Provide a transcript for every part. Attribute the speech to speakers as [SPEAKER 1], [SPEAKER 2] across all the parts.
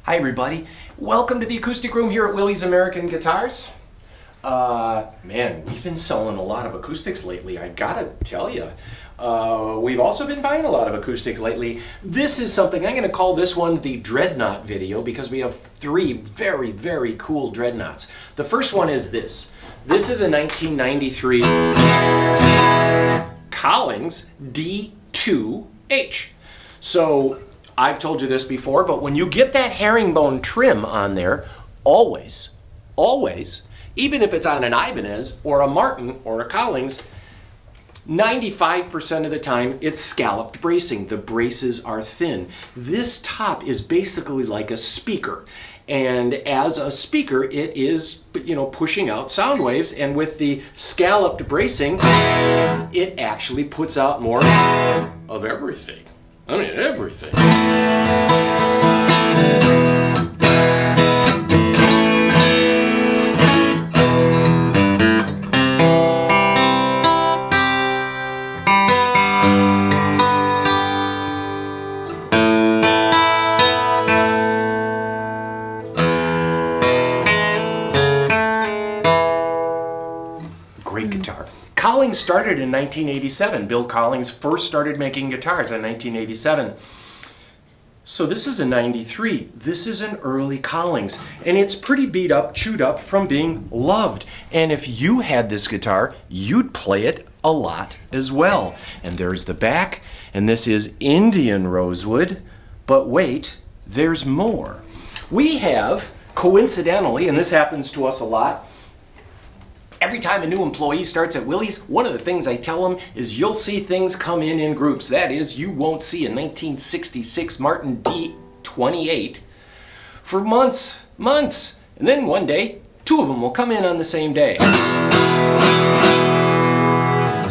[SPEAKER 1] Hi everybody, welcome to the acoustic room here at Willie's American Guitars. Man, we've been selling a lot of acoustics lately, I gotta tell you. We've also been buying a lot of acoustics lately. This is something, I'm going to call this one the Dreadnought video because we have three very, very cool Dreadnoughts. The first one is this. This is a 1993 Collings D-28s. So, I've told you this before, but when you get that herringbone trim on there, always, even if it's on an Ibanez or a Martin or a Collings, 95% of the time it's scalloped bracing. The braces are thin. This top is basically like a speaker. And as a speaker, it is, pushing out sound waves. And with the scalloped bracing, it actually puts out more of everything. I mean, everything. Great guitar. Collings started in 1987. Bill Collings first started making guitars in 1987. So this is a 93. This is an early Collings. And it's pretty beat up, chewed up from being loved. And if you had this guitar, you'd play it a lot as well. And there's the back. And this is Indian rosewood. But wait, there's more. We have, coincidentally, and this happens to us a lot, every time a new employee starts at Willie's, one of the things I tell them is you'll see things come in groups. That is, you won't see a 1966 Martin D-28 for months. And then one day, two of them will come in on the same day.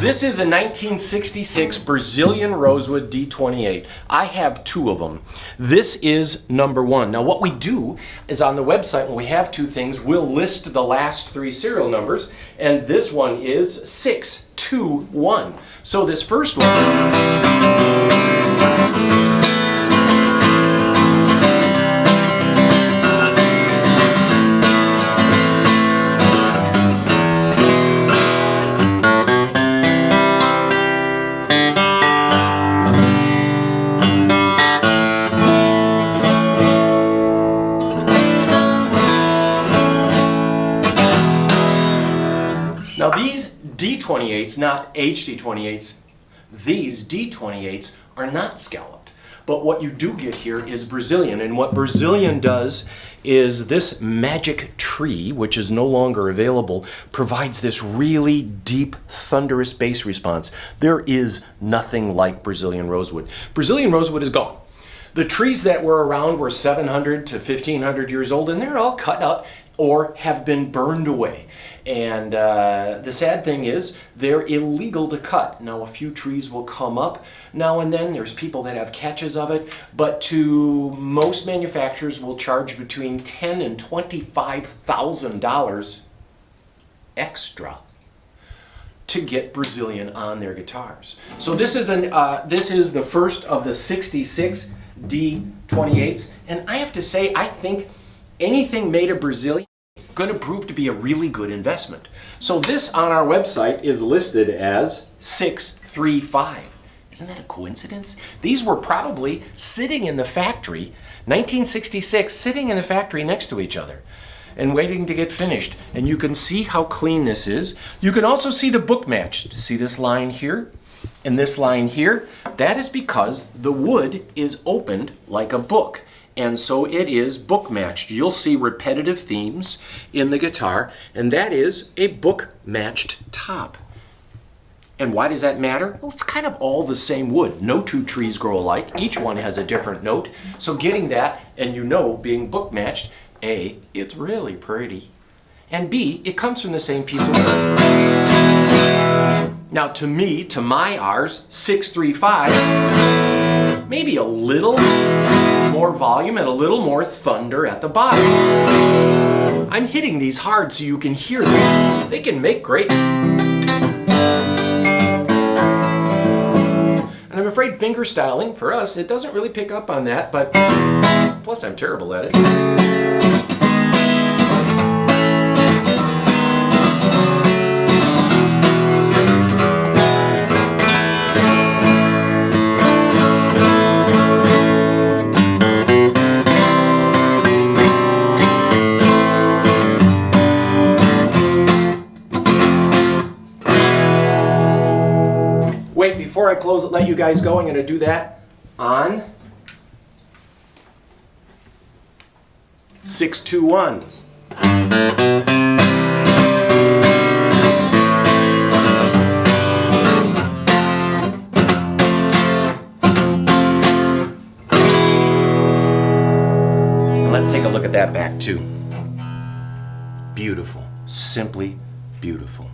[SPEAKER 1] This is a 1966 Brazilian rosewood D-28. I have two of them. This is number one. Now what we do is on the website when we have two things, we'll list the last three serial numbers, and this one is 621. So this first one, now these D-28s, not HD-28s, these D-28s are not scalloped. But what you do get here is Brazilian, and what Brazilian does is this magic tree, which is no longer available, provides this really deep, thunderous bass response. There is nothing like Brazilian rosewood. Brazilian rosewood is gone. The trees that were around were 700 to 1500 years old, and they're all cut up or have been burned away. And the sad thing is they're illegal to cut. Now a few trees will come up now and then. There's people that have catches of it, but to most manufacturers will charge between $10,000 and $25,000 extra to get Brazilian on their guitars. So this is the first of the 66 D-28s, and I have to say I think anything made of Brazilian going to prove to be a really good investment. So this on our website is listed as 635. Isn't that a coincidence? These were probably sitting in the factory, 1966, sitting in the factory next to each other and waiting to get finished. And you can see how clean this is. You can also see the book match. See this line here and this line here? That is because the wood is opened like a book. And so it is book matched. You'll see repetitive themes in the guitar, and that is a book matched top. And why does that matter? Well, it's kind of all the same wood. No two trees grow alike. Each one has a different note. So getting that, and being book matched, A, it's really pretty. And B, it comes from the same piece of wood. Now to my ours, 635, maybe a little more volume and a little more thunder at the bottom. I'm hitting these hard so you can hear this. They can make great. And I'm afraid finger styling, for us, it doesn't really pick up on that, but plus I'm terrible at it. Wait, before I close it, let you guys go, I'm going to do that on 6-2-1. And let's take a look at that back too. Beautiful, simply beautiful.